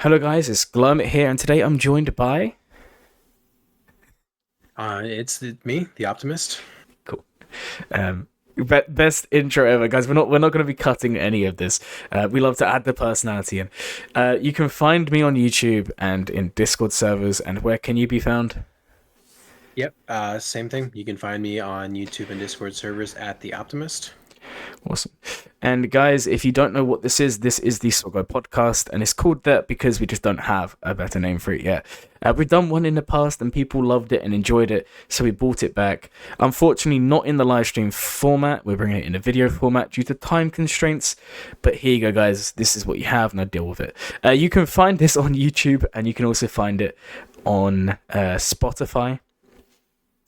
Hello guys, it's Glurmit here, and today I'm joined by... Me, the optimist. Cool. Um, best intro ever, guys. We're not going to be cutting any of this. We love to add the personality in. You can find me on YouTube and in Discord servers, and where can you be found? Yep. Same thing. You can find me on YouTube and Discord servers at the Optimist. Awesome. And guys, if you don't know what this is the SWGOH podcast, and it's called that because we just don't have a better name for it yet. We've done one in the past and people loved it and enjoyed it, so we brought it back. Unfortunately, not in the live stream format. We're bringing it in a video format due to time constraints. But here you go, guys. This is what you have, now deal with it. You can find this on YouTube, and you can also find it on Spotify.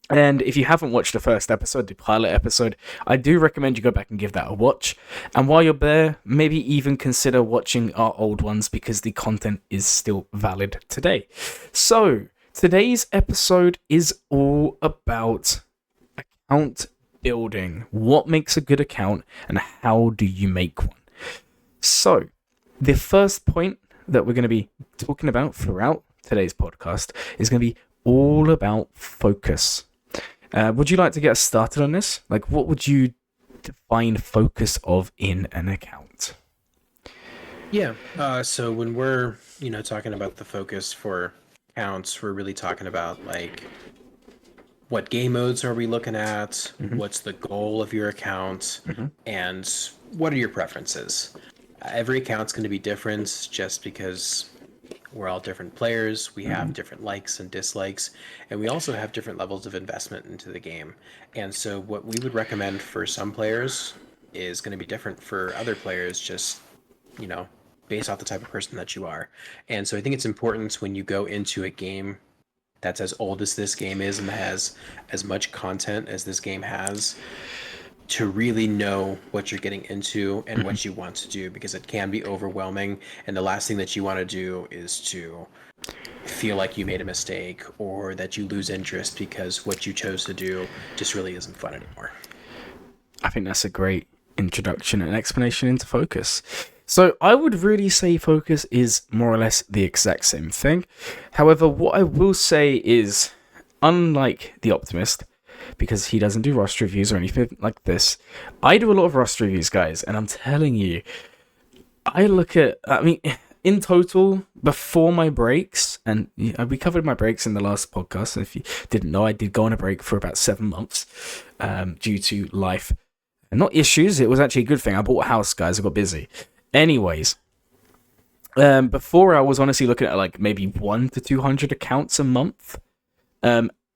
And if you haven't watched the first episode, the pilot episode, I do recommend you go back and give that a watch. And while you're there, maybe even consider watching our old ones because the content is still valid today. So, today's episode is all about account building. What makes a good account and how do you make one? So, the first point that we're going to be talking about throughout today's podcast is going to be all about focus. Would you like to get us started on this? Like, what would you define focus of in an account? Yeah. So when we're, talking about the focus for accounts, we're really talking about like what game modes are we looking at? Mm-hmm. What's the goal of your account? Mm-hmm. And what are your preferences? Every account's going to be different just because we're all different players. We have different likes and dislikes, and we also have different levels of investment into the game. And so what we would recommend for some players is going to be different for other players, just, you know, based off the type of person that you are. And so I think it's important when you go into a game that's as old as this game is and has as much content as this game has to really know what you're getting into and Mm-hmm. what you want to do, because it can be overwhelming, and the last thing that you want to do is to feel like you made a mistake or that you lose interest because what you chose to do just really isn't fun anymore. I think that's a great introduction and explanation into focus. So I would really say focus is more or less the exact same thing. However, what I will say is, unlike the Optimist, because he doesn't do roster reviews or anything like this, I do a lot of roster reviews, guys, and I'm telling you, I mean, in total, before my breaks, and we covered my breaks in the last podcast. If you didn't know, I did go on a break for about 7 months due to life. Not issues, it was actually a good thing. I bought a house, guys, I got busy. Anyways, before I was honestly looking at like maybe 1 to 200 accounts a month.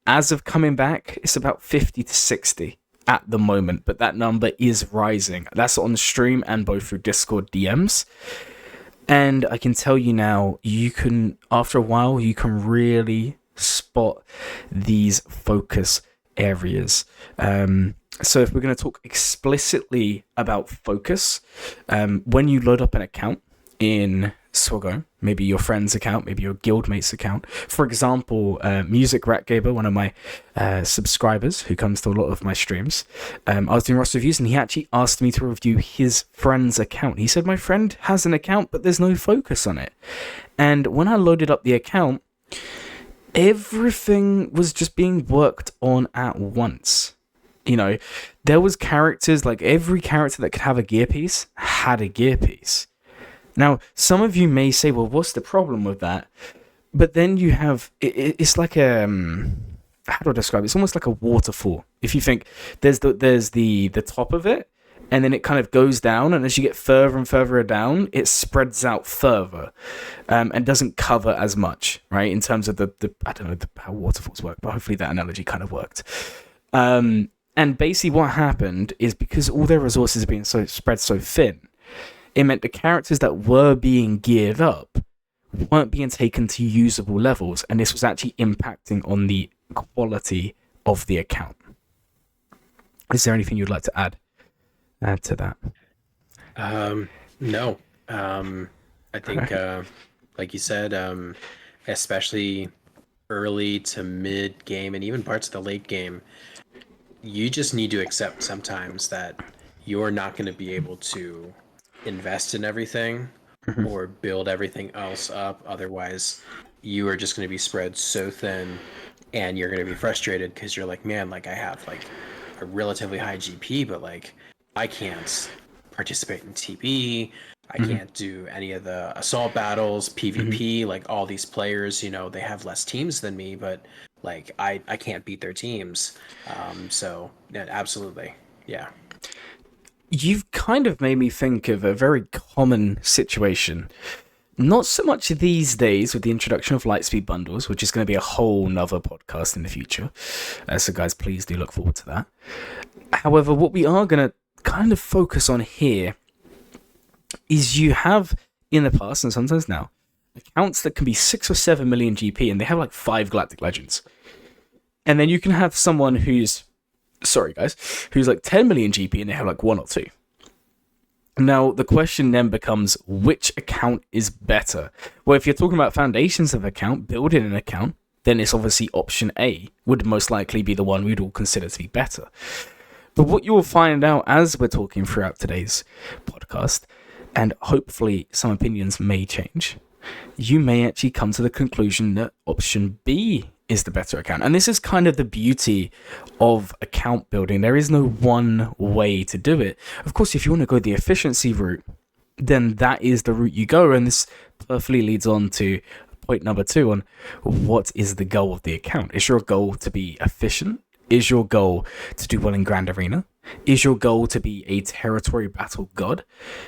As of coming back, it's about 50 to 60 at the moment, but that number is rising. That's on stream and both through Discord DMs. And I can tell you now, after a while, you can really spot these focus areas. So if we're going to talk explicitly about focus, when you load up an account in SWGOH, maybe your friend's account, maybe your guildmate's account. For example, Music Rat Gaber, one of my subscribers who comes to a lot of my streams, I was doing roster reviews and he actually asked me to review his friend's account. He said, my friend has an account, but there's no focus on it. And when I loaded up the account, everything was just being worked on at once. There was characters, like every character that could have a gear piece had a gear piece. Now, some of you may say, well, what's the problem with that? But then you have, it's like how do I describe it? It's almost like a waterfall. If you think there's the top of it, and then it kind of goes down, and as you get further and further down, it spreads out further, and doesn't cover as much, right? In terms of the I don't know how waterfalls work, but hopefully that analogy kind of worked. And basically what happened is because all their resources are being spread so thin, it meant the characters that were being geared up weren't being taken to usable levels, and this was actually impacting on the quality of the account. Is there anything you'd like to add to that? No. I think, like you said, especially early to mid game and even parts of the late game, you just need to accept sometimes that you're not going to be able to invest in everything or build everything else up. Otherwise, you are just going to be spread so thin, and you're going to be frustrated because you're like, man, like I have like a relatively high GP, but like I can't participate in TB. I can't do any of the assault battles, PvP. Like all these players, they have less teams than me, but like I can't beat their teams. So yeah, absolutely, yeah. You've kind of made me think of a very common situation. Not so much these days with the introduction of Lightspeed bundles, which is going to be a whole nother podcast in the future. So guys, please do look forward to that. However, what we are going to kind of focus on here is you have in the past and sometimes now accounts that can be 6 or 7 million GP and they have like 5 Galactic Legends. And then you can have someone who's like 10 million GP and they have like 1 or 2. Now, the question then becomes, which account is better? Well, if you're talking about foundations of account, building an account, then it's obviously option A would most likely be the one we'd all consider to be better. But what you will find out as we're talking throughout today's podcast, and hopefully some opinions may change, you may actually come to the conclusion that option B is the better account. And this is kind of the beauty of account building. There is no one way to do it. Of course, if you want to go the efficiency route, then that is the route you go. And this perfectly leads on to point number 2 on what is the goal of the account. Is your goal to be efficient? Is your goal to do well in Grand Arena? Is your goal to be a territory battle god?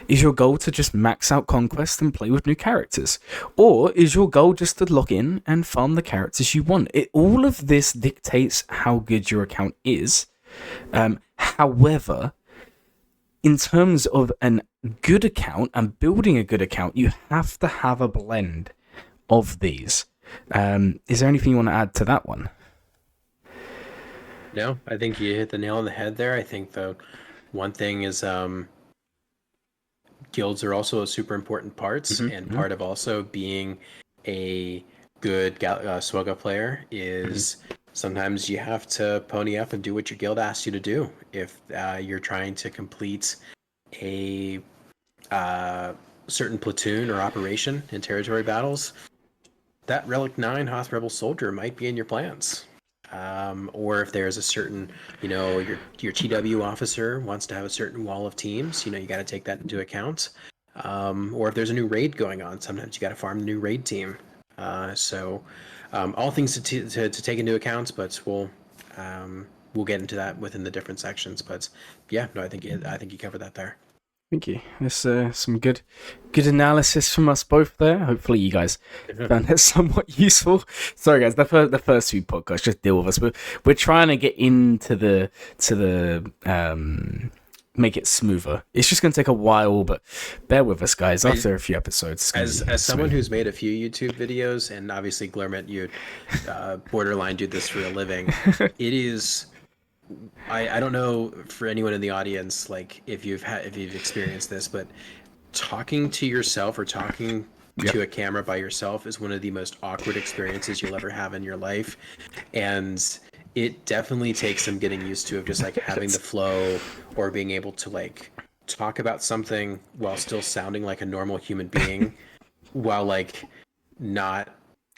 Is your goal to just max out conquest and play with new characters? Or is your goal just to log in and farm the characters you want? All of this dictates how good your account is. However, in terms of a good account and building a good account, you have to have a blend of these. Is there anything you want to add to that one? No, I think you hit the nail on the head there. I think the one thing is guilds are also a super important parts, and part of also being a good SWGOH player is sometimes you have to pony up and do what your guild asks you to do. If you're trying to complete a certain platoon or operation in territory battles, that Relic 9 Hoth Rebel Soldier might be in your plans. Or if there's a certain, your TW officer wants to have a certain wall of teams, you got to take that into account. Or if there's a new raid going on, sometimes you got to farm the new raid team. So all things to take into account, but we'll get into that within the different sections. But yeah, no, I think you covered that there. Thank you. There's some good analysis from us both there. Hopefully you guys found it somewhat useful. Sorry guys, the first few podcasts, just deal with us. We're trying to get into the make it smoother. It's just going to take a while, but bear with us, guys. After a few episodes, as someone who's made a few YouTube videos, and obviously Glurmit, you borderline do this for a living. It is. I don't know for anyone in the audience, like if you've experienced this, but talking to yourself or talking to a camera by yourself is one of the most awkward experiences you'll ever have in your life, and it definitely takes some getting used to of just like having the flow or being able to like talk about something while still sounding like a normal human being, while like not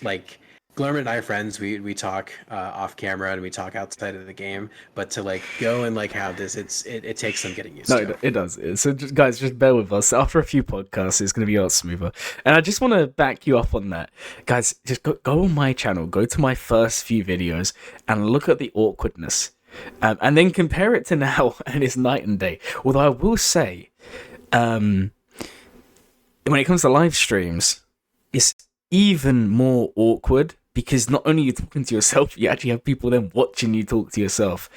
like. Glurmit and I are friends. We talk off camera and we talk outside of the game. But to like go and like have this, it takes some getting used to. No, it does. So guys, just bear with us. After a few podcasts, it's going to be a lot smoother. And I just want to back you up on that, guys. Just go on my channel, go to my first few videos, and look at the awkwardness, and then compare it to now, and it's night and day. Although I will say, when it comes to live streams, it's even more awkward. Because not only are you talking to yourself, you actually have people then watching you talk to yourself.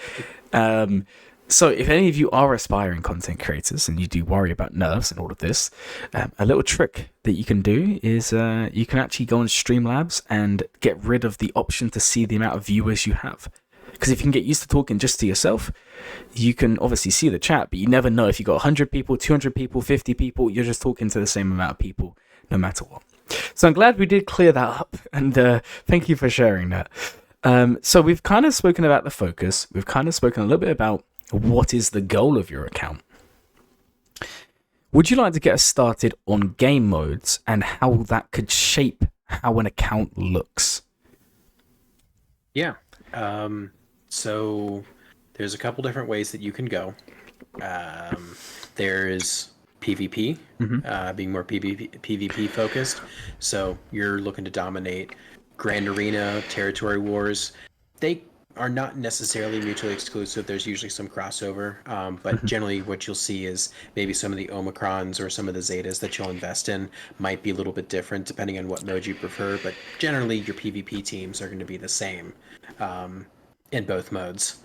So if any of you are aspiring content creators and you do worry about nerves and all of this, a little trick that you can do is you can actually go on Streamlabs and get rid of the option to see the amount of viewers you have. Because if you can get used to talking just to yourself, you can obviously see the chat, but you never know if you've got 100 people, 200 people, 50 people, you're just talking to the same amount of people no matter what. So I'm glad we did clear that up, and thank you for sharing that. So we've kind of spoken about the focus. We've kind of spoken a little bit about what is the goal of your account. Would you like to get us started on game modes and how that could shape how an account looks? Yeah. So there's a couple different ways that you can go. There's PvP, being more PvP focused. So you're looking to dominate Grand Arena, Territory Wars. They are not necessarily mutually exclusive. There's usually some crossover, but generally what you'll see is maybe some of the omicrons or some of the zetas that you'll invest in might be a little bit different depending on what mode you prefer. But generally, your PvP teams are going to be the same in both modes.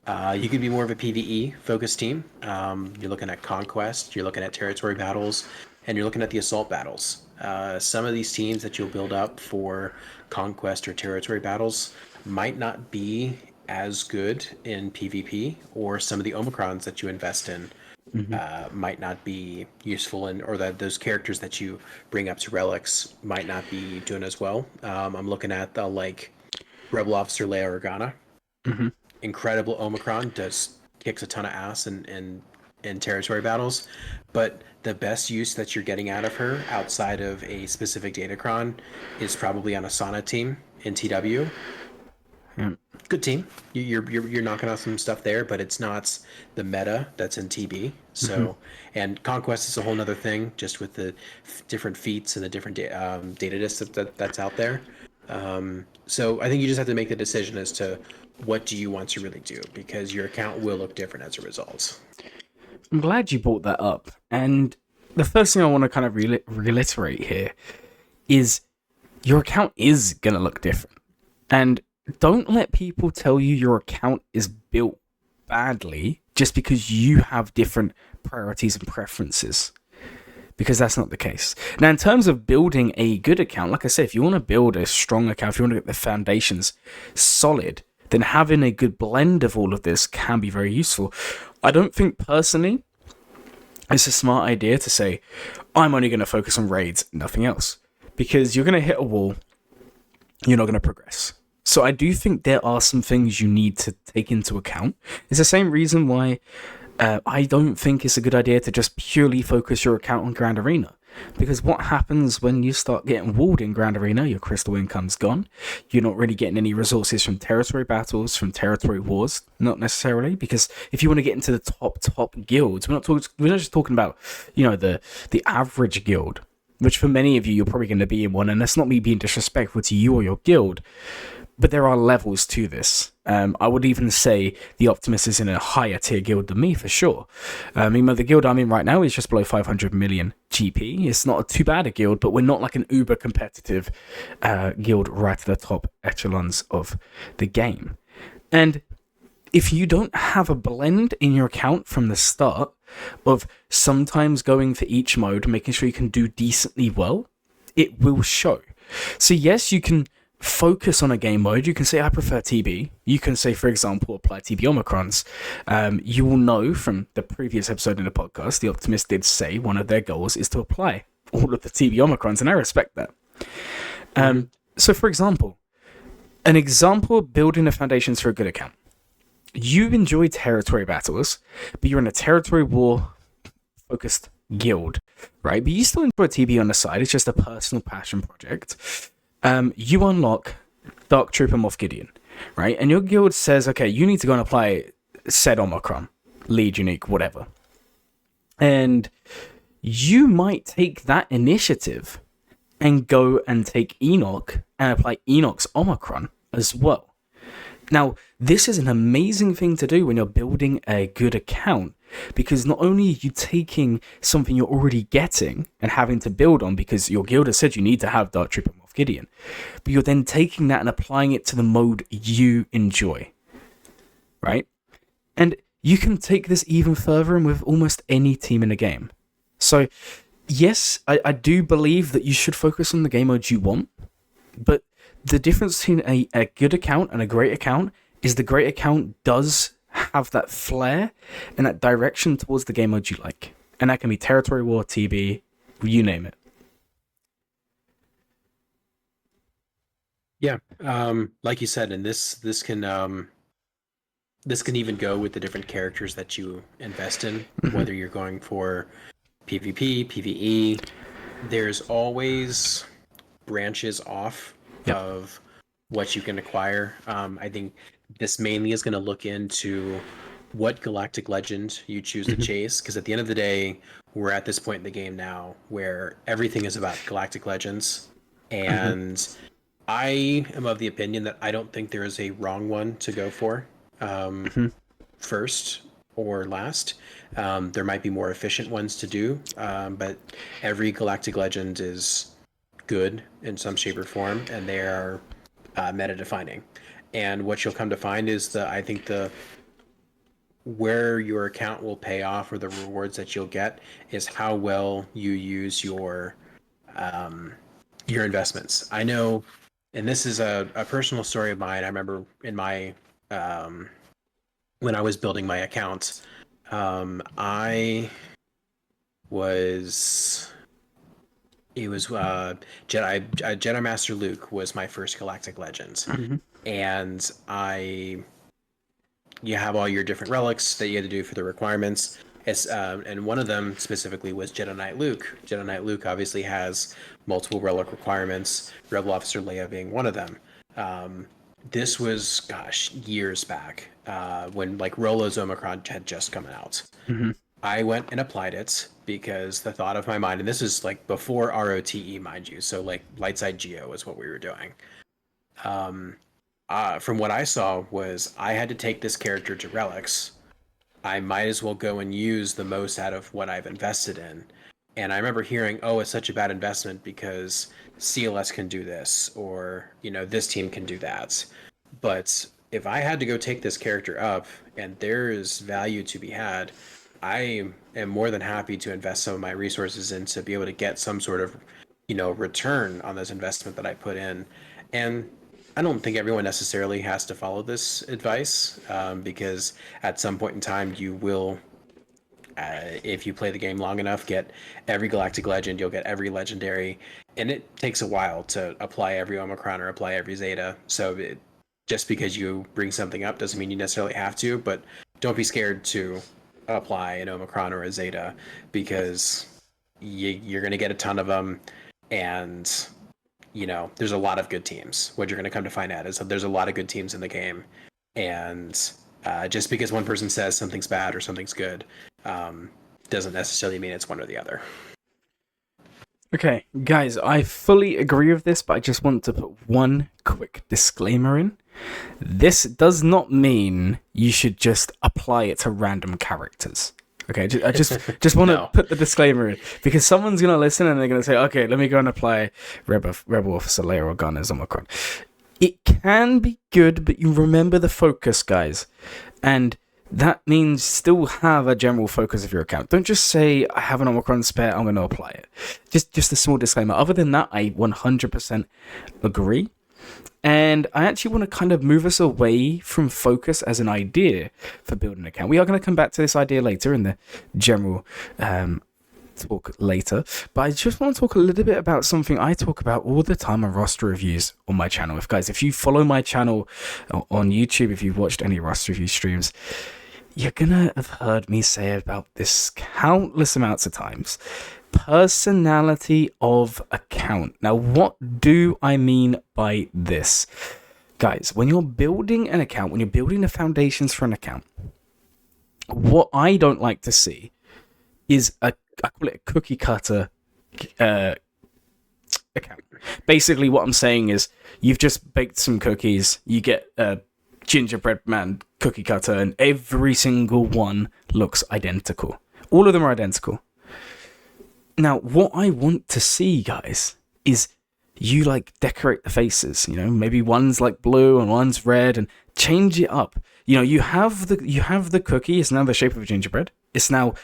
You could be more of a PvE focused team. You're looking at conquest, you're looking at territory battles, and you're looking at the assault battles. Some of these teams that you'll build up for conquest or territory battles might not be as good in PvP, or some of the omicrons that you invest in might not be useful, or that those characters that you bring up to relics might not be doing as well. I'm looking at the Rebel Officer Leia Organa. Incredible omicron, kicks a ton of ass in territory battles, but the best use that you're getting out of her outside of a specific datacron is probably on a Sana team in TW. Good team. You're knocking out some stuff there, but it's not the meta that's in TB. So, and Conquest is a whole nother thing, just with the different feats and the different data disks that's out there. So I think you just have to make the decision as to what do you want to really do, because your account will look different as a result. I'm glad you brought that up. And the first thing I want to kind of reiterate here is your account is going to look different. And don't let people tell you your account is built badly just because you have different priorities and preferences, because that's not the case. Now, in terms of building a good account, like I said, if you want to build a strong account, if you want to get the foundations solid, then having a good blend of all of this can be very useful. I don't think personally it's a smart idea to say, I'm only going to focus on raids, nothing else, because you're going to hit a wall, you're not going to progress. So I do think there are some things you need to take into account. It's the same reason why I don't think it's a good idea to just purely focus your account on Grand Arena. Because what happens when you start getting walled in Grand Arena, your crystal income's gone. You're not really getting any resources from territory battles, from territory wars, not necessarily. Because if you want to get into the top guilds, we're not just talking about, the average guild, which for many of you, you're probably going to be in one. And that's not me being disrespectful to you or your guild, but there are levels to this. I would even say the Optimus is in a higher tier guild than me, for sure. The guild I'm in right now is just below 500 million GP. It's not too bad a guild, but we're not like an uber competitive guild right at the top echelons of the game. And if you don't have a blend in your account from the start of sometimes going for each mode, making sure you can do decently well, it will show. So yes, you can focus on a game mode. You can say, I prefer TB. You can say, for example, apply TB Omicrons. You will know from the previous episode in the podcast, the Optimist did say one of their goals is to apply all of the TB Omicrons, and I respect that. So, for example, an example of building the foundations for a good account. You enjoy territory battles, but you're in a territory war focused guild, right? But you still enjoy TB on the side. It's just a personal passion project. You unlock Dark Trooper Moff Gideon, right? And your guild says, okay, you need to go and apply said Omicron, lead unique, whatever. And you might take that initiative and go and take Enoch and apply Enoch's Omicron as well. Now, this is an amazing thing to do when you're building a good account, because not only are you taking something you're already getting and having to build on because your guild has said you need to have Dark Trooper Moff Gideon, but you're then taking that and applying it to the mode you enjoy, right? And you can take this even further and with almost any team in the game. So, yes, I do believe that you should focus on the game modes you want, but the difference between a good account and a great account is the great account does have that flair and that direction towards the game mode you like. And that can be Territory War, TB, you name it. Yeah, like you said, and this can even go with the different characters that you invest in, whether you're going for PvP, PvE. There's always branches off Yep. of what you can acquire. I think this mainly is going to look into what Galactic Legend you choose to chase, because at the end of the day, we're at this point in the game now where everything is about Galactic Legends, and I am of the opinion that I don't think there is a wrong one to go for first or last. There might be more efficient ones to do, but every Galactic Legend is good in some shape or form, and they are meta defining. And what you'll come to find is that I think the where your account will pay off or the rewards that you'll get is how well you use your investments. I know, and this is a personal story of mine. I remember in my when I was building my account, I was it was Jedi Master Luke was my first Galactic Legends, and you have all your different relics that you had to do for the requirements. And one of them specifically was Jedi Knight Luke. Jedi Knight Luke obviously has multiple relic requirements, Rebel Officer Leia being one of them. This was, years back when like Rolo's Omicron had just come out. I went and applied it because the thought of my mind, and this is like before ROTE, mind you, so like Lightside Geo is what we were doing. From what I saw was I had to take this character to relics. I might as well go and use the most out of what I've invested in. And I remember hearing, oh, it's such a bad investment because CLS can do this, or, this team can do that. But if I had to go take this character up and there is value to be had, I am more than happy to invest some of my resources in to be able to get some sort of, return on this investment that I put in. And I don't think everyone necessarily has to follow this advice because at some point in time you will, if you play the game long enough, get every Galactic Legend, you'll get every Legendary, and it takes a while to apply every Omicron or apply every Zeta. So just because you bring something up doesn't mean you necessarily have to, but don't be scared to apply an Omicron or a Zeta because you're going to get a ton of them, and there's a lot of good teams. What you're going to come to find out is that there's a lot of good teams in the game. And just because one person says something's bad or something's good doesn't necessarily mean it's one or the other. Okay, guys, I fully agree with this, but I just want to put one quick disclaimer in. This does not mean you should just apply it to random characters. Okay, I just want to put the disclaimer in, because someone's going to listen and they're going to say, okay, let me go and apply Rebel Officer Leia or Gunner's Omicron. It can be good, but you remember the focus, guys. And that means still have a general focus of your account. Don't just say, I have an Omicron spare, I'm going to apply it. Just a small disclaimer. Other than that, I 100% agree. And I actually want to kind of move us away from focus as an idea for building an account. We are going to come back to this idea later in the general talk later. But I just want to talk a little bit about something I talk about all the time on roster reviews on my channel. If you follow my channel on YouTube, if you've watched any roster review streams, you're going to have heard me say about this countless amounts of times. Personality of account. Now, what do I mean by this? Guys, when you're building an account, when you're building the foundations for an account, what I don't like to see is I call it a cookie cutter account. Basically, what I'm saying is you've just baked some cookies, you get a gingerbread man cookie cutter, and every single one looks identical. All of them are identical. Now, what I want to see, guys, is you decorate the faces. Maybe one's blue and one's red, and change it up. You have the cookie. It's now the shape of a gingerbread. It's now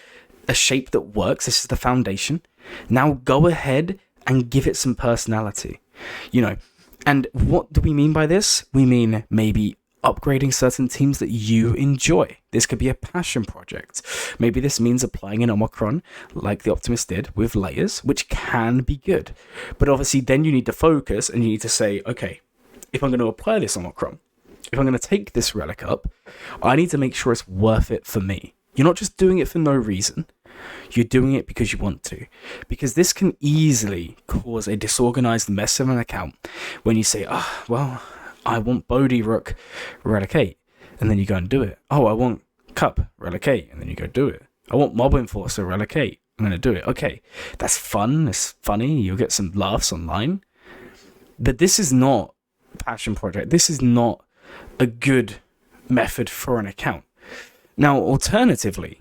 a shape that works. This is the foundation. Now go ahead and give it some personality. And what do we mean by this? We mean maybe upgrading certain teams that you enjoy. This could be a passion project. Maybe this means applying an Omicron like the Optimus did with layers, which can be good. But obviously then you need to focus and you need to say, okay, if I'm going to apply this Omicron, if I'm going to take this relic up, I need to make sure it's worth it for me. You're not just doing it for no reason. You're doing it because you want to. Because this can easily cause a disorganized mess of an account when you say, oh, well, I want Bodhi Rook Relicate, and then you go and do it. Oh, I want Cup Relicate, and then you go do it. I want Mob Enforcer Relicate, I'm going to do it. Okay, that's fun, it's funny, you'll get some laughs online. But this is not a passion project. This is not a good method for an account. Now, alternatively,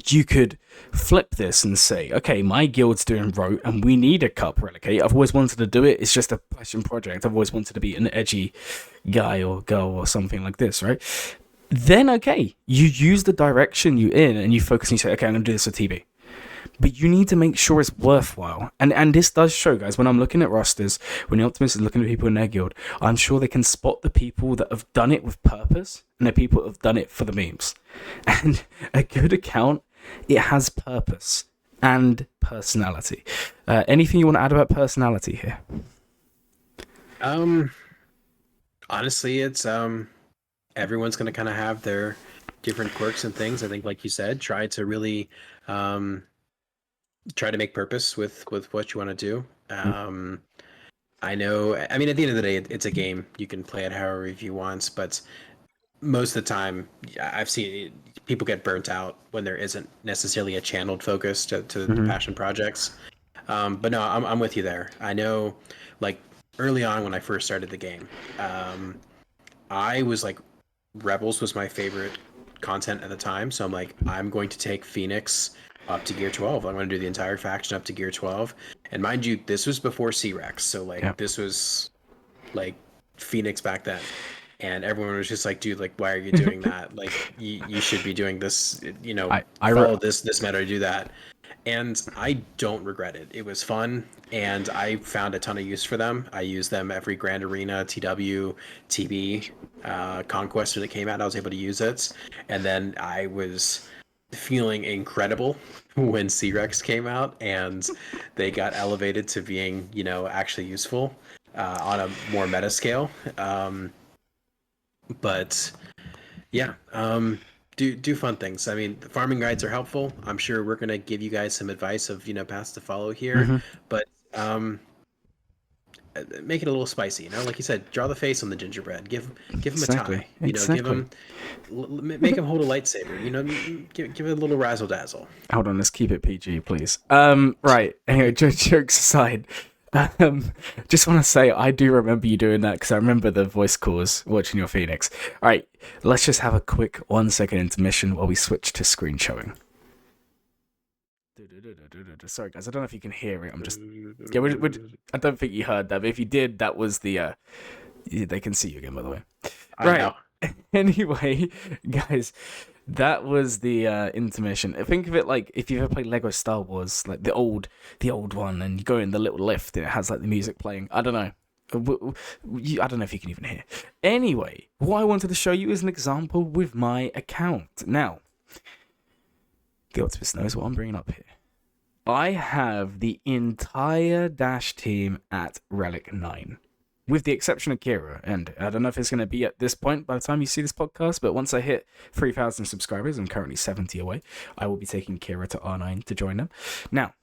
you could flip this and say, okay, my guild's doing rote and we need a Cup Relicate. I've always wanted to do it. It's just a passion project. I've always wanted to be an edgy guy or girl or something like this, right? Then, okay, you use the direction you're in and you focus and you say, okay, I'm going to do this for TB. But you need to make sure it's worthwhile. And this does show, guys, when I'm looking at rosters, when the Optimist is looking at people in their guild, I'm sure they can spot the people that have done it with purpose and the people that have done it for the memes. And a good account, it has purpose and personality. Anything you want to add about personality here? Honestly, it's everyone's going to kind of have their different quirks and things. I think, like you said, try to really try to make purpose with what you want to do. I know, I mean, at the end of the day, it's a game. You can play it however you want, but most of the time, I've seen people get burnt out when there isn't necessarily a channeled focus to the passion projects. But no, I'm with you there. I know, like, early on when I first started the game, I was like, Rebels was my favorite content at the time. So I'm like, I'm going to take Phoenix up to gear 12. I'm going to do the entire faction up to gear 12. And mind you, this was before C-Rex. So like, This was like Phoenix back then. And everyone was just like, dude, like, why are you doing that? Like, you should be doing this, you know, follow this meta, do that. And I don't regret it. It was fun, and I found a ton of use for them. I used them every Grand Arena, TW, TB, Conquest that came out. I was able to use it. And then I was feeling incredible when C-Rex came out, and they got elevated to being, you know, actually useful on a more meta scale. But yeah, do fun things. I mean, the farming guides are helpful. I'm sure we're gonna give you guys some advice of, you know, paths to follow here, but make it a little spicy. You know, like you said, draw the face on the gingerbread. Give him a tie. You know, give him, make him hold a lightsaber. You know, give it a little razzle dazzle. Hold on, let's keep it PG, please. Right. Anyway, jokes aside. Just want to say I do remember you doing that because I remember the voice calls watching your Phoenix. All right, let's just have a quick 1 second intermission while we switch to screen showing. Sorry guys, I don't know if you can hear it. I'm just I don't think you heard that, but if you did, that was the they can see you again, by the way. Right. Anyway, guys, that was the intermission. Think of it like if you've ever played Lego Star Wars, like the old one, and you go in the little lift and it has like the music playing. I don't know. I don't know if you can even hear. Anyway, what I wanted to show you is an example with my account. Now, the Optimist knows what I'm bringing up here. I have the entire Dash team at Relic 9. With the exception of Kira, and I don't know if it's going to be at this point by the time you see this podcast, but once I hit 3,000 subscribers, I'm currently 70 away, I will be taking Kira to R9 to join them. Now,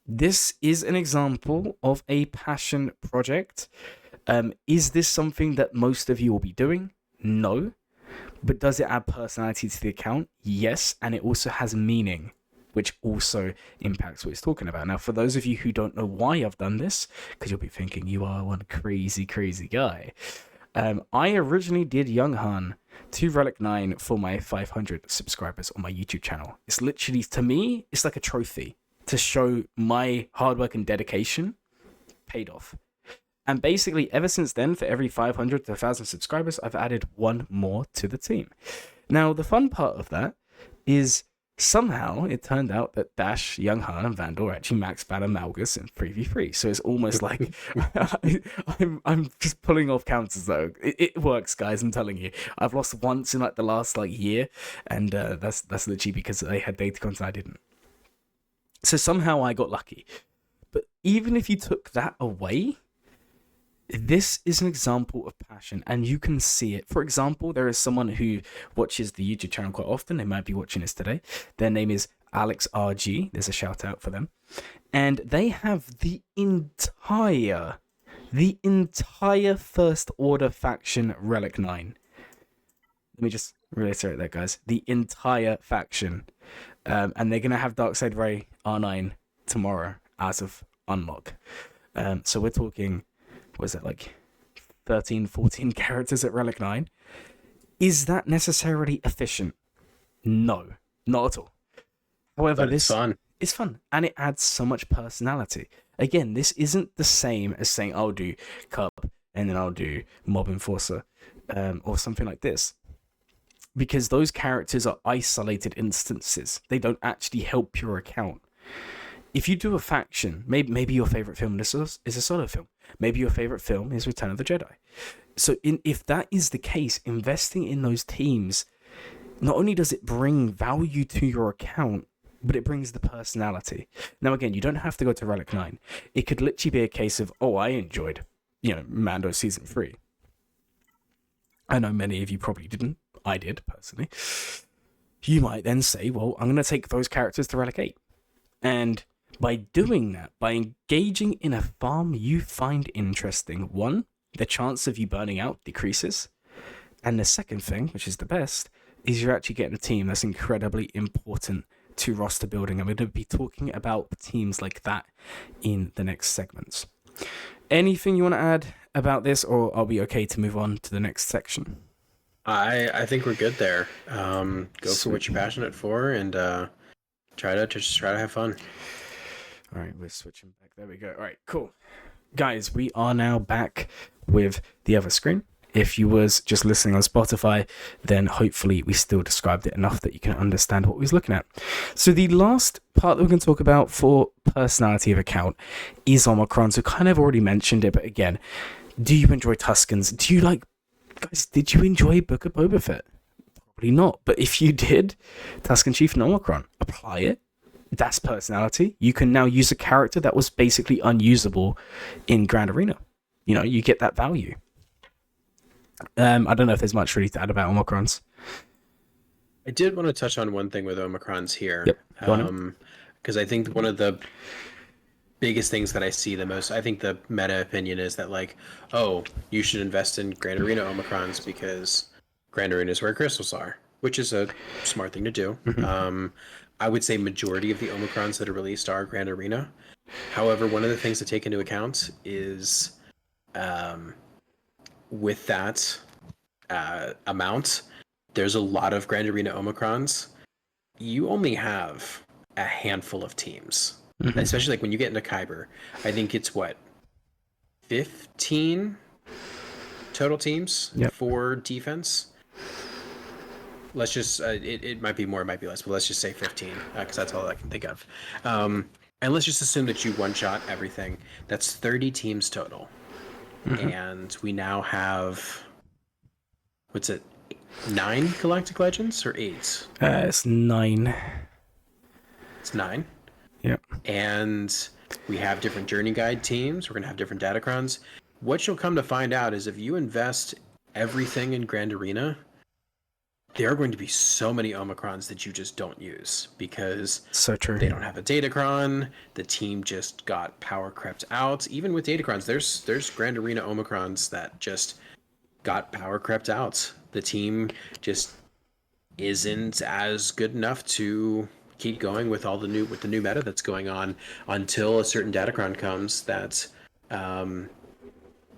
this is an example of a passion project. Is this something that most of you will be doing? No. But does it add personality to the account? Yes, and it also has meaning, which also impacts what he's talking about. Now, for those of you who don't know why I've done this, because you'll be thinking you are one crazy guy, I originally did Young Han to Relic 9 for my 500 subscribers on my YouTube channel. It's literally, to me, it's like a trophy to show my hard work and dedication paid off. And basically, ever since then, for every 500 to 1,000 subscribers, I've added one more to the team. Now, the fun part of that is somehow it turned out that Dash, Young Han, and Vandor actually maxed Banner Malgus in 3v3. So it's almost like I'm just pulling off counters though. It works, guys. I'm telling you. I've lost once in like the last year, and that's literally because they had data cons and I didn't. So somehow I got lucky. But even if you took that away, this is an example of passion, and you can see it. For example, there is someone who watches the YouTube channel quite often. They might be watching this today. Their name is Alex RG. There's a shout out for them. And they have the entire First Order faction Relic 9. Let me just reiterate that, guys. The entire faction. And they're going to have Darkseid Ray R9 tomorrow as of unlock. So we're talking, what is it, like 13, 14 characters at Relic 9? Is that necessarily efficient? No, not at all. However, this fun. It's fun, and it adds so much personality. Again, this isn't the same as saying I'll do Cup and then I'll do Mob Enforcer or something like this, because those characters are isolated instances. They don't actually help your account. If you do a faction, maybe your favorite film is a solo film. Maybe your favorite film is Return of the Jedi. So if that is the case, investing in those teams, not only does it bring value to your account, but it brings the personality. Now, again, you don't have to go to Relic 9. It could literally be a case of, I enjoyed, Mando Season 3. I know many of you probably didn't. I did, personally. You might then say, well, I'm going to take those characters to Relic 8. And by doing that, by engaging in a farm you find interesting, one, the chance of you burning out decreases. And the second thing, which is the best, is you're actually getting a team that's incredibly important to roster building. I'm going to be talking about teams like that in the next segments. Anything you want to add about this, or are we okay to move on to the next section? I think we're good there. Go for what you're passionate for, and try to have fun. All right, we're switching back. There we go. All right, cool. Guys, we are now back with the other screen. If you was just listening on Spotify, then hopefully we still described it enough that you can understand what we was looking at. So the last part that we're going to talk about for personality of account is omicrons. We kind of already mentioned it, but again, do you enjoy Tuskens? Guys, did you enjoy Book of Boba Fett? Probably not, but if you did, Tusken Chief and Omicron, apply it. That's personality. You can now use a character that was basically unusable in Grand Arena. You get that value. I don't know if there's much really to add about omicrons. I did want to touch on one thing with omicrons here. Yep. Because I think one of the biggest things that I see the most, I think the meta opinion is that you should invest in Grand Arena omicrons because Grand Arena is where crystals are, which is a smart thing to do. Mm-hmm. I would say majority of the omicrons that are released are Grand Arena. However, one of the things to take into account is with that amount, there's a lot of Grand Arena omicrons. You only have a handful of teams, mm-hmm. especially like when you get into Kyber. I think it's 15 total teams for defense. Let's just it might be more, it might be less, but let's just say 15 because that's all I can think of. And let's just assume that you one-shot everything. That's 30 teams total. Mm-hmm. And we now have, 9 Galactic Legends or 8? It's 9. It's 9? Yep. And we have different Journey Guide teams. We're going to have different Datacrons. What you'll come to find out is if you invest everything in Grand Arena, there are going to be so many omicrons that you just don't use because so true. They don't have a Datacron. The team just got power crept out. Even with Datacrons, there's Grand Arena omicrons that just got power crept out. The team just isn't as good enough to keep going with the new meta that's going on until a certain Datacron comes that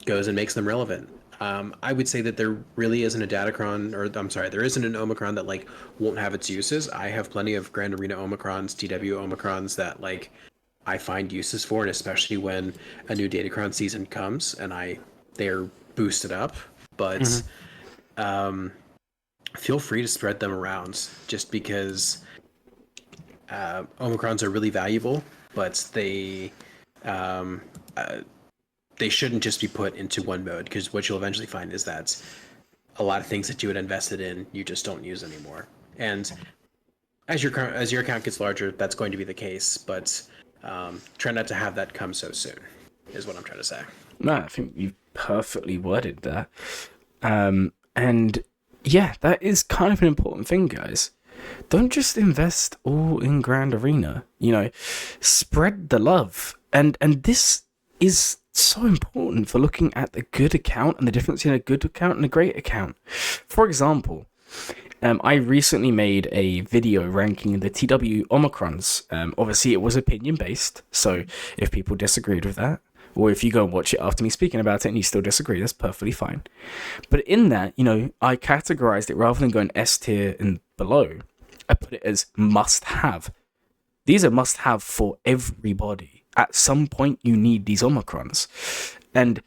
goes and makes them relevant. I would say that there really isn't a Datacron, there isn't an Omicron that won't have its uses. I have plenty of Grand Arena Omicrons, TW Omicrons that I find uses for, and especially when a new Datacron season comes and they're boosted up. But mm-hmm. Feel free to spread them around, just because Omicrons are really valuable, but they shouldn't just be put into one mode, because what you'll eventually find is that a lot of things that you had invested in, you just don't use anymore. And as your account gets larger, that's going to be the case, but try not to have that come so soon, is what I'm trying to say. No, I think you perfectly worded that. And yeah, that is kind of an important thing, guys. don't just invest all in Grand Arena. Spread the love. And this is so important for looking at the good account and the difference in a good account and a great account. For example, I recently made a video ranking the TW omicrons. Obviously, it was opinion-based, so if people disagreed with that, or if you go and watch it after me speaking about it and you still disagree, that's perfectly fine. But in that, I categorized it rather than going S tier and below. I put it as must-have. These are must-have for everybody. At some point, you need these omicrons. And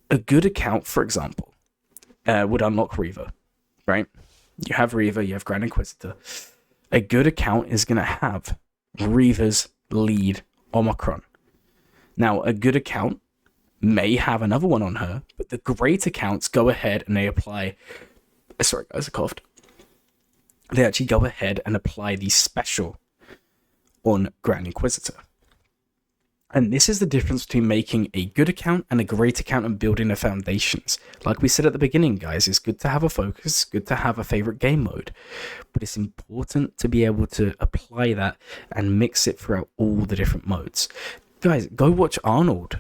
a good account, for example, would unlock Reaver, right? You have Reaver, you have Grand Inquisitor. A good account is going to have Reaver's lead omicron. Now, a good account may have another one on her, but the great accounts go ahead and they apply... Sorry, guys, I coughed. They actually go ahead and apply the special on Grand Inquisitor. And this is the difference between making a good account and a great account and building the foundations. Like we said at the beginning, guys, it's good to have a focus, good to have a favorite game mode, but it's important to be able to apply that and mix it throughout all the different modes. Guys, go watch Arnold.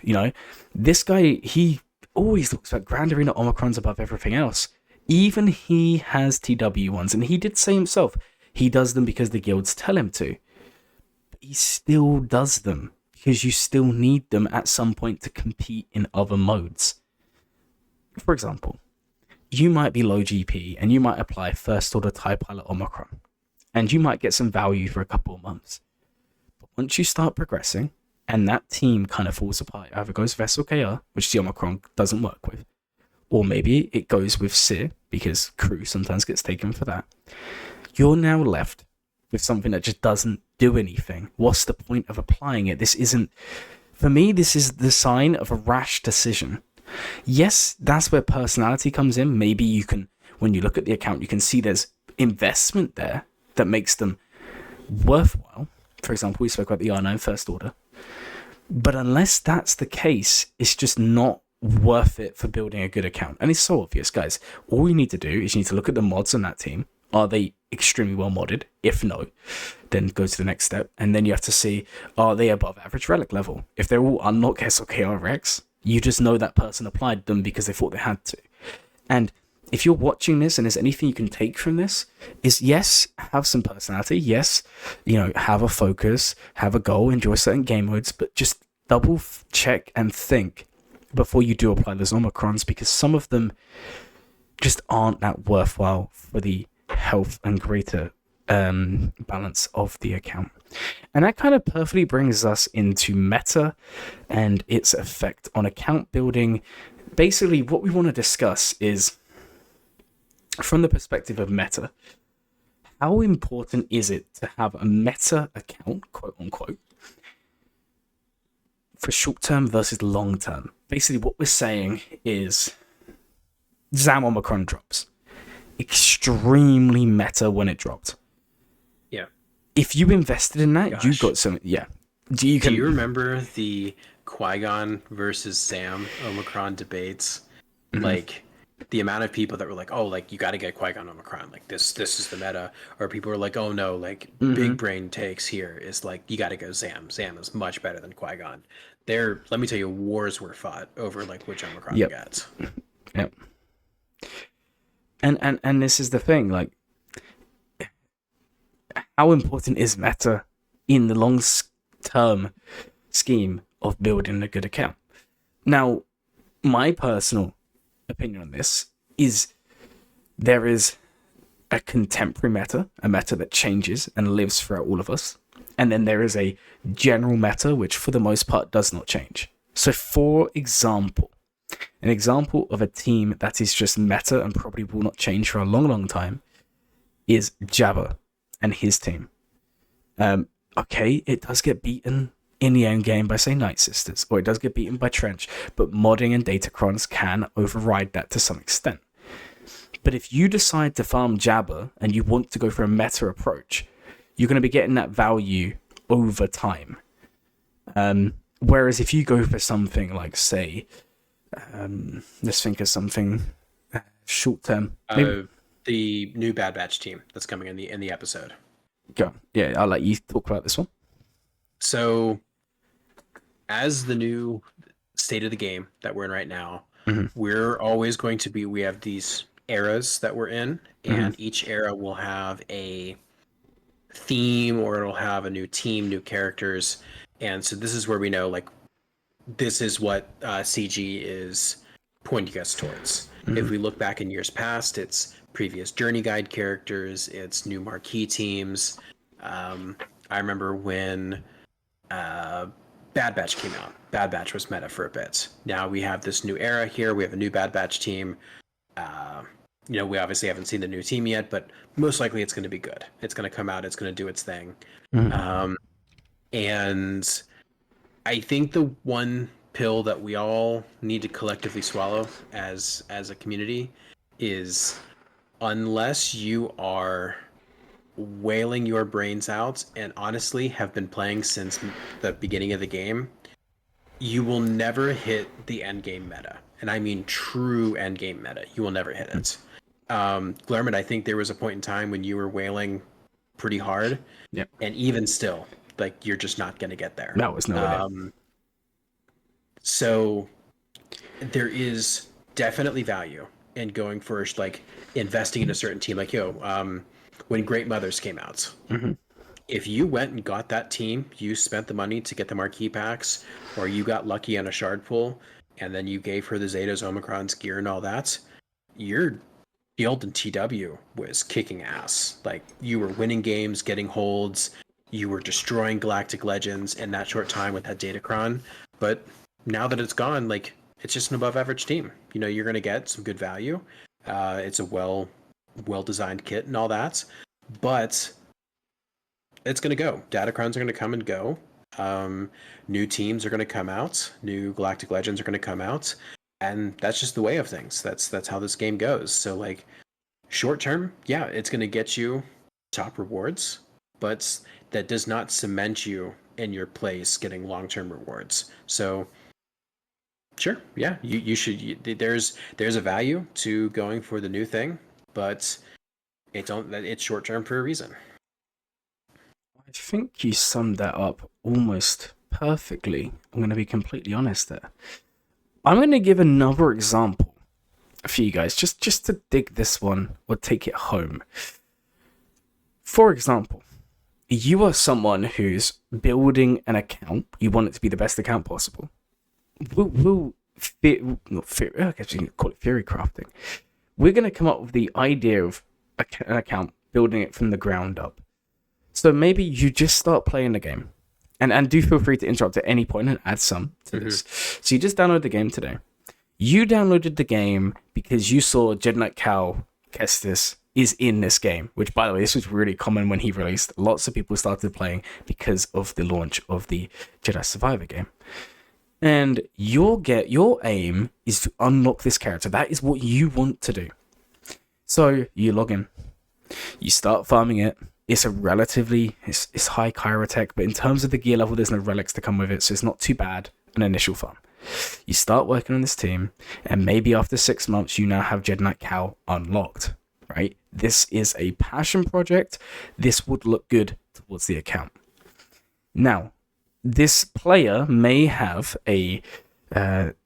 This guy, he always looks like Grand Arena omicrons above everything else. Even he has TW ones, and he did say himself, he does them because the guilds tell him to. But he still does them because you still need them at some point to compete in other modes. For example, you might be low GP and you might apply first order TIE Pilot Omicron, and you might get some value for a couple of months. But once you start progressing, and that team kind of falls apart, either goes with SWGOH, which the Omicron doesn't work with, or maybe it goes with Seer, because crew sometimes gets taken for that. You're now left with something that just doesn't do anything. What's the point of applying it? For me, this is the sign of a rash decision. Yes, that's where personality comes in. Maybe you can, when you look at the account, you can see there's investment there that makes them worthwhile. For example, we spoke about the R9 First Order. But unless that's the case, it's just not worth it for building a good account. And it's so obvious, guys. All you need to do is you need to look at the mods on that team. Are they extremely well modded? If no, then go to the next step. And then you have to see, are they above average relic level? If they're all unlock SLKRX, you just know that person applied them because they thought they had to. And if you're watching this and there's anything you can take from this, is yes, have some personality. Yes, have a focus, have a goal, enjoy certain game modes, but just double check and think before you do apply those omicrons, because some of them just aren't that worthwhile for the health and greater balance of the account. And that kind of perfectly brings us into meta and its effect on account building. Basically, what we want to discuss is, from the perspective of meta, how important is it to have a meta account, quote unquote, for short term versus long term? Basically, what we're saying is Zam Omicron drops. Extremely meta when it dropped. Yeah. If you invested in that, Gosh. you got some. Yeah. Do you remember the Qui-Gon versus Zam Omicron debates? Mm-hmm. Like, the amount of people that were like, oh, like, you got to get Qui-Gon Omicron, like this is the meta, or people were like, oh no, like, big brain takes here is like, you got to go Zam is much better than Qui-Gon. Let me tell you, wars were fought over like which Omicron gets. Yep. And this is the thing, like, how important is meta in the long term scheme of building a good account? Now, my personal opinion on this is there is a contemporary meta, a meta that changes and lives throughout all of us, and then there is a general meta which for the most part does not change. So for example, an example of a team that is just meta and probably will not change for a long time is Jabba and his team. Okay, it does get beaten in the end game by, say, Night Sisters, or it does get beaten by Trench, but modding and datacrons can override that to some extent. But if you decide to farm Jabba and you want to go for a meta approach, you're going to be getting that value over time. Whereas if you go for something like, say, let's think of something short term. The new Bad Batch team that's coming in the episode. Go. Yeah, I'll let you talk about this one. So, as the new state of the game that we're in right now, Mm-hmm. we're always going to be. We have these eras that we're in, Mm-hmm. and each era will have a theme, or it'll have a new team, new characters, and so this is where we know like this is what CG is pointing us towards. Mm-hmm. If we look back in years past, it's previous journey guide characters, it's new marquee teams. I remember when uh, Bad Batch came out. Bad Batch was meta for a bit. Now we have this new era here. We have a new Bad Batch team. Uh, we obviously haven't seen the new team yet, but most likely it's going to be good. It's going to come out. It's going to do its thing. Mm-hmm. And I think the one pill that we all need to collectively swallow as a community is, unless you are wailing your brains out and honestly have been playing since the beginning of the game, you will never hit the end game meta. And I mean true end game meta. You will never hit it. Glerman, I think there was a point in time when you were wailing pretty hard. Yeah. And even still, like, you're just not going to get there. That was no So there is definitely value in going first, like investing in a certain team. Like, when Great Mothers came out, Mm-hmm. if you went and got that team, you spent the money to get the marquee packs, or you got lucky on a shard pool, and then you gave her the Zetas, Omicrons, gear, and all that, your guild in TW was kicking ass. Like, you were winning games, getting holds, you were destroying Galactic Legends in that short time with that Datacron. But now that it's gone, like, it's just an above average team. You're going to get some good value. It's a well designed kit and all that, but it's going to go. Datacrons are going to come and go. New teams are going to come out. New Galactic Legends are going to come out, and that's just the way of things. That's how this game goes. So, like, short term, yeah, it's going to get you top rewards, but that does not cement you in your place getting long term rewards. So, sure, yeah, you should. There's a value to going for the new thing, but it's short term for a reason. I think you summed that up almost perfectly. I'm going to be completely honest there. I'm going to give another example for you guys, just to dig this one or take it home. For example, you are someone who's building an account. You want it to be the best account possible. I guess you can call it theory crafting. We're going to come up with the idea of an account, building it from the ground up. So maybe you just start playing the game, and do feel free to interrupt at any point and add some to this. So you just download the game today. You downloaded the game because you saw Jedi Knight Cal Kestis is in this game, which, by the way, this was really common when he released. Lots of people started playing because of the launch of the Jedi Survivor game. And your aim is to unlock this character. That is what you want to do. So you log in. You start farming it. It's a relatively it's high chirotech, but in terms of the gear level, there's no relics to come with it, so it's not too bad an initial farm. You start working on this team, and maybe after 6 months, you now have Jedi Knight Cal unlocked, right? This is a passion project. This would look good towards the account. Now, this player may have a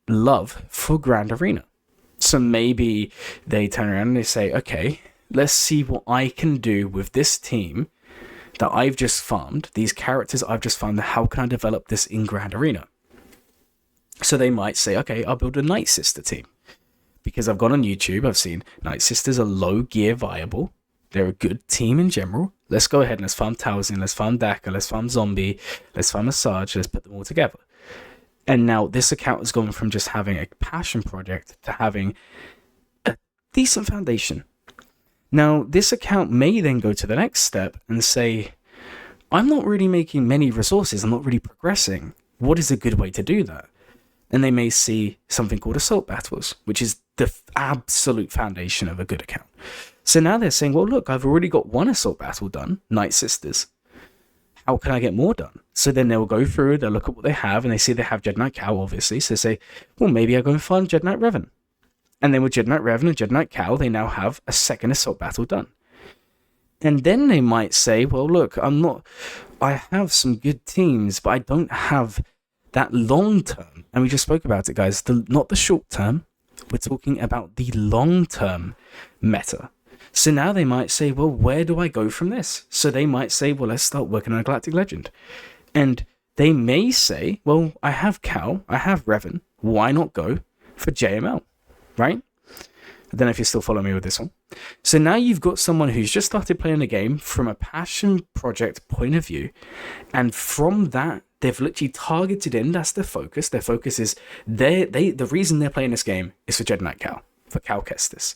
love for Grand Arena. So maybe they turn around and they say, okay, let's see what I can do with this team that I've just farmed, these characters I've just farmed, how can I develop this in Grand Arena? So they might say, okay, I'll build a Night Sister team. Because I've gone on YouTube, I've seen Night Sisters are low gear viable. They're a good team in general. Let's go ahead and let's farm Talzin, let's farm Daka, let's farm Zombie, let's farm Asajj, let's put them all together. And now this account has gone from just having a passion project to having a decent foundation. Now, this account may then go to the next step and say, I'm not really making many resources, I'm not really progressing. What is a good way to do that? And they may see something called Assault Battles, which is the absolute foundation of a good account. So now they're saying, well, look, I've already got one Assault Battle done, Night Sisters. How can I get more done? So then they'll go through, they'll look at what they have, and they see they have Jedi Knight Cal, obviously. So they say, well, maybe I'll go and find Jedi Knight Revan. And then with Jedi Knight Revan and Jedi Knight Cal, they now have a second assault battle done. And then they might say, well, look, I have some good teams, but I don't have that long term. And we just spoke about it, guys. Not the short term. We're talking about the long term meta. So now they might say, well, where do I go from this? So they might say, well, let's start working on a Galactic Legend. And they may say, well, I have Cal, I have Revan. Why not go for JML? Right? I don't know if you're still following me with this one. So now you've got someone who's just started playing the game from a passion project point of view. And from that, they've literally targeted in. That's their focus. Their focus is the reason they're playing this game is for Jedi Knight Cal, for Cal Kestis.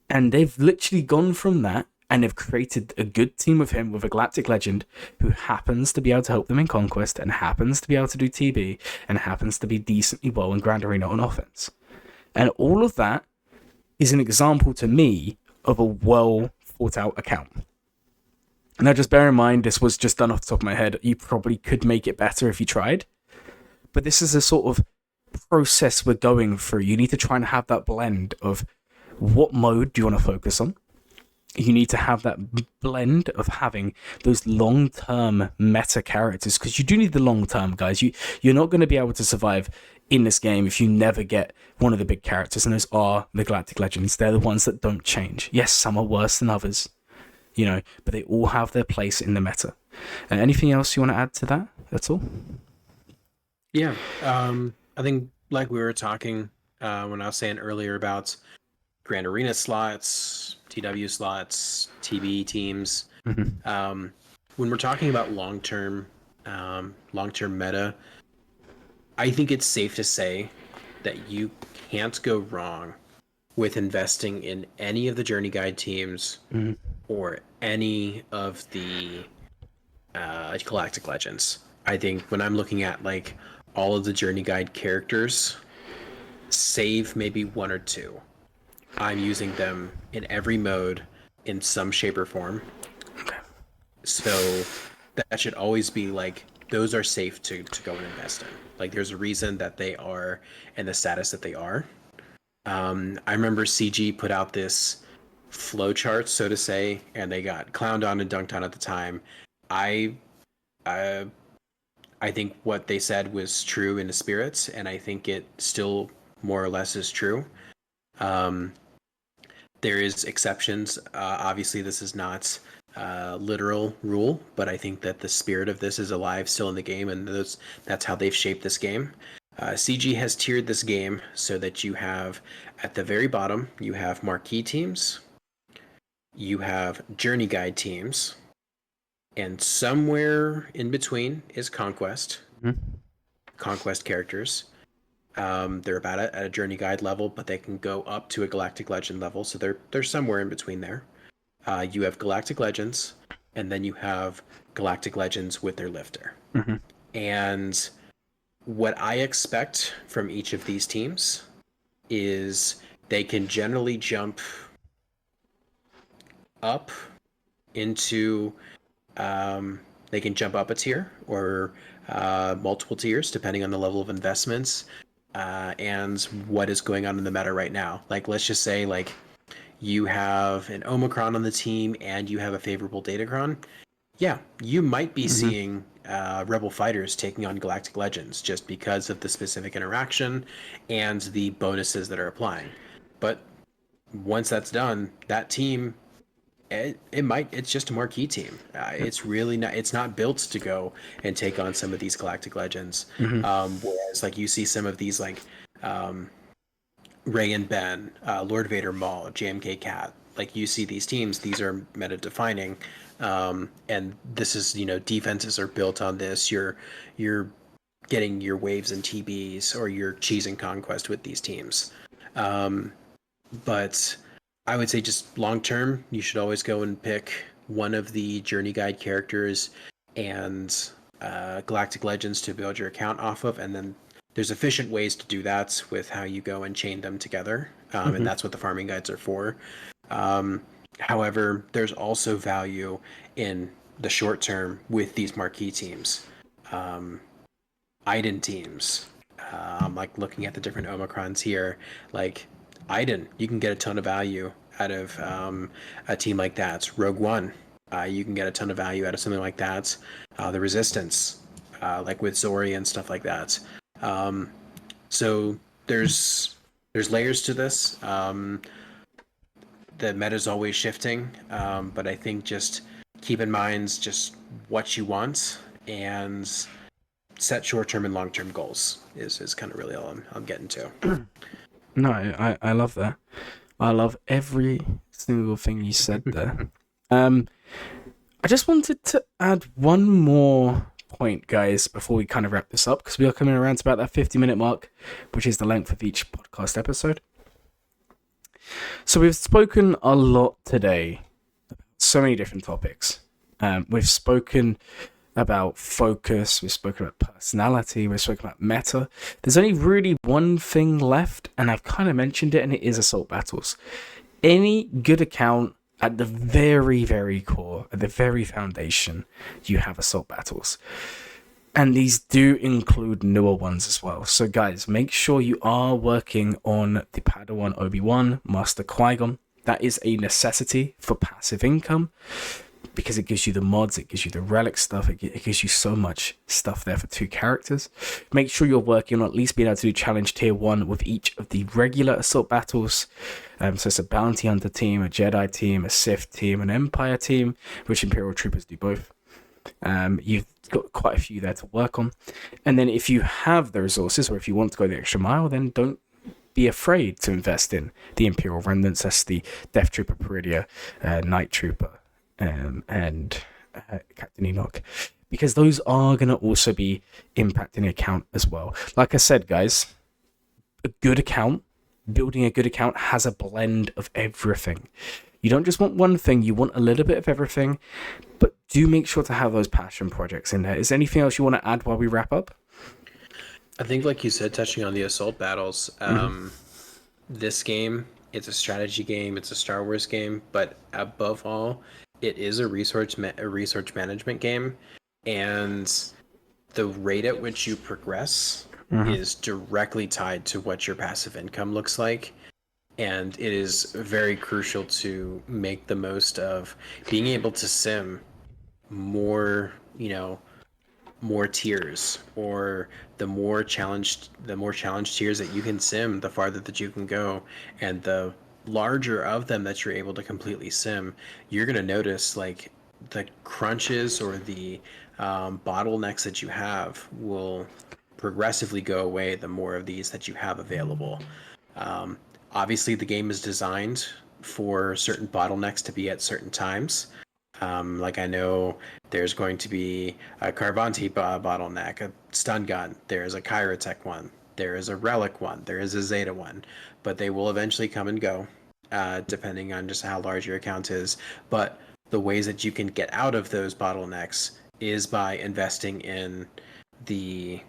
And they've literally gone from that and they've created a good team with him with a Galactic Legend who happens to be able to help them in Conquest and happens to be able to do TB and happens to be decently well in Grand Arena on offense. And all of that is an example to me of a well thought out account. Now, just bear in mind, this was just done off the top of my head. You probably could make it better if you tried. But this is a sort of process we're going through. You need to try and have that blend of what mode do you want to focus on. You need to have that blend of having those long-term meta characters, because you do need the long-term, guys. You're not going to be able to survive in this game if you never get one of the big characters, and those are the Galactic Legends. They're the ones that don't change. Yes, some are worse than others, but they all have their place in the meta. Anything else you want to add to that at all? Yeah, I think like we were talking when I was saying earlier about Grand Arena slots, TW slots, TB teams. Mm-hmm. When we're talking about long-term meta, I think it's safe to say that you can't go wrong with investing in any of the Journey Guide teams or any of the Galactic Legends. I think when I'm looking at like all of the Journey Guide characters, save maybe one or two, I'm using them in every mode in some shape or form. So that should always be like, those are safe to go and invest in. Like, there's a reason that they are in the status that they are. I remember CG put out this flow chart, so to say, and they got clowned on and dunked on at the time. I think what they said was true in the spirits, and I think it still more or less is true. There is exceptions. Obviously, this is not literal rule, but I think that the spirit of this is alive still in the game, and that's how they've shaped this game. CG has tiered this game so that you have, at the very bottom, you have marquee teams, you have journey guide teams, and somewhere in between is conquest. Mm-hmm. Conquest characters. They're about at a journey guide level, but they can go up to a Galactic Legend level, so they're somewhere in between there. You have Galactic Legends, and then you have Galactic Legends with their lifter. Mm-hmm. And what I expect from each of these teams is they can generally jump up into they can jump up a tier or multiple tiers depending on the level of investments and what is going on in the meta right now. Like, let's just say like you have an Omicron on the team and you have a favorable Datacron. Yeah, you might be seeing Rebel fighters taking on Galactic Legends just because of the specific interaction and the bonuses that are applying. But once that's done, that team, it's just a marquee team. It's really not. It's not built to go and take on some of these Galactic Legends. Whereas, like, you see some of these like Rey and Ben, Lord Vader Maul, JMK Cat. Like, you see these teams. These are meta defining. And this is, defenses are built on this. You're getting your waves and TBs, or you're cheesing conquest with these teams. But I would say just long term, you should always go and pick one of the Journey Guide characters and Galactic Legends to build your account off of, and then there's efficient ways to do that with how you go and chain them together, and that's what the farming guides are for. However, there's also value in the short term with these marquee teams, Iden teams, Like looking at the different omicrons here, like Iden, you can get a ton of value out of a team like that. Rogue One, you can get a ton of value out of something like that. The Resistance, like with Zori and stuff like that. So there's layers to this. The meta is always shifting, but I think just keep in mind just what you want and set short-term and long-term goals is kind of really all I'm getting to. No, I love that. I love every single thing you said there. I just wanted to add one more point, guys, before we kind of wrap this up, because we are coming around to about that 50-minute mark, which is the length of each podcast episode. So we've spoken a lot today about so many different topics. We've spoken about focus, we've spoken about personality, we've spoken about meta. There's only really one thing left, and I've kind of mentioned it, and it is assault battles. Any good account, at the very, very core, at the very foundation, you have assault battles. And these do include newer ones as well. So guys, make sure you are working on the Padawan Obi-Wan, Master Qui-Gon. That is a necessity for passive income, because it gives you the mods, it gives you the relic stuff, it gives you so much stuff there for 2 characters. Make sure you're working on at least being able to do challenge tier 1 with each of the regular assault battles. So it's a bounty hunter team, a Jedi team, a Sith team, an Empire team, which Imperial Troopers do both. You've got quite a few there to work on. And then if you have the resources, or if you want to go the extra mile, then don't be afraid to invest in the Imperial Remnants. That's the Death Trooper Peridia, Night Trooper, and Captain Enoch, because those are going to also be impacting the account as well. Like I said, guys, a good account, building a good account has a blend of everything. You don't just want one thing, you want a little bit of everything, but do make sure to have those passion projects in there. Is there anything else you want to add while we wrap up? I think, like you said, touching on the assault battles, this game, it's a strategy game, it's a Star Wars game, but above all, it is a research management game, and the rate at which you progress is directly tied to what your passive income looks like. And it is very crucial to make the most of being able to sim more, more tiers, or the more challenged tiers that you can sim, the farther that you can go, and the larger of them that you're able to completely sim, you're going to notice like the crunches or the bottlenecks that you have will progressively go away the more of these that you have available. Obviously, the game is designed for certain bottlenecks to be at certain times. Like I know there's going to be a Carvanti bottleneck, a stun gun, there's a Kyrotech one, there is a Relic one, there is a Zeta one, but they will eventually come and go, depending on just how large your account is. But the ways that you can get out of those bottlenecks is by investing in the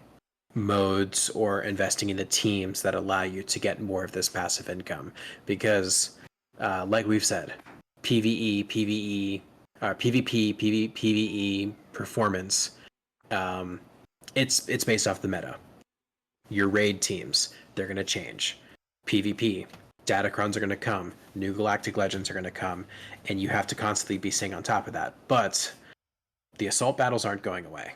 modes or investing in the teams that allow you to get more of this passive income, because like we've said, PvP, PvE performance, it's based off the meta. Your raid teams, they're going to change. PvP, Datacrons are going to come, new Galactic Legends are going to come, and you have to constantly be staying on top of that. But the assault battles aren't going away.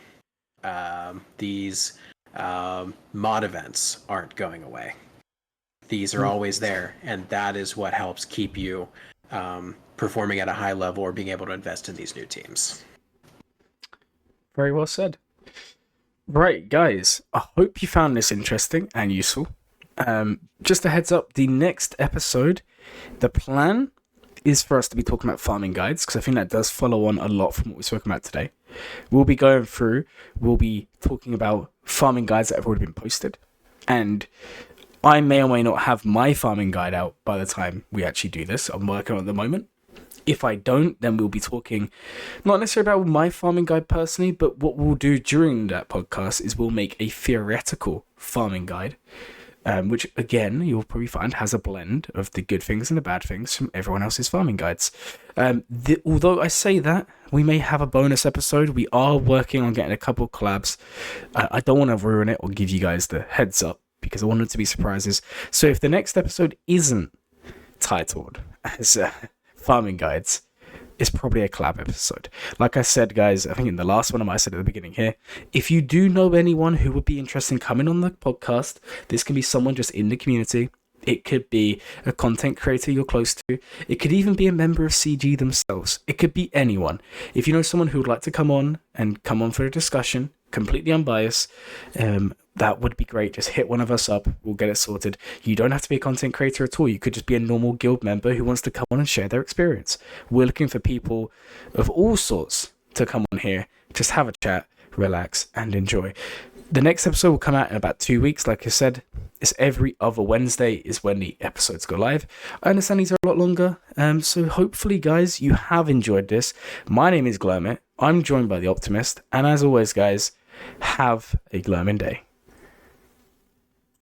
These mod events aren't going away. These are always there, and that is what helps keep you performing at a high level or being able to invest in these new teams. Very well said. Right, guys, I hope you found this interesting and useful. Just a heads up, the next episode, the plan is for us to be talking about farming guides, because I think that does follow on a lot from what we've spoken about today. We'll be talking about farming guides that have already been posted, and I may or may not have my farming guide out by the time we actually do this. I'm working on it at the moment. If I don't, then we'll be talking not necessarily about my farming guide personally, but what we'll do during that podcast is we'll make a theoretical farming guide which again you'll probably find has a blend of the good things and the bad things from everyone else's farming guides. Although I say that, we may have a bonus episode. We are working on getting a couple collabs. I don't want to ruin it or give you guys the heads up because I want it to be surprises. So if the next episode isn't titled as farming guides, it's probably a collab episode. Like I said, guys, I think in the last one I said at the beginning here, if you do know anyone who would be interested in coming on the podcast, this can be someone just in the community. It could be a content creator you're close to. It could even be a member of CG themselves. It could be anyone. If you know someone who would like to come on for a discussion, completely unbiased, that would be great. Just hit one of us up. We'll get it sorted. You don't have to be a content creator at all. You could just be a normal guild member who wants to come on and share their experience. We're looking for people of all sorts to come on here. Just have a chat, relax, and enjoy. The next episode will come out in about 2 weeks. Like I said, it's every other Wednesday is when the episodes go live. I understand these are a lot longer. So hopefully, guys, you have enjoyed this. My name is Glurmit. I'm joined by the Optimist. And as always, guys, have a glurming day.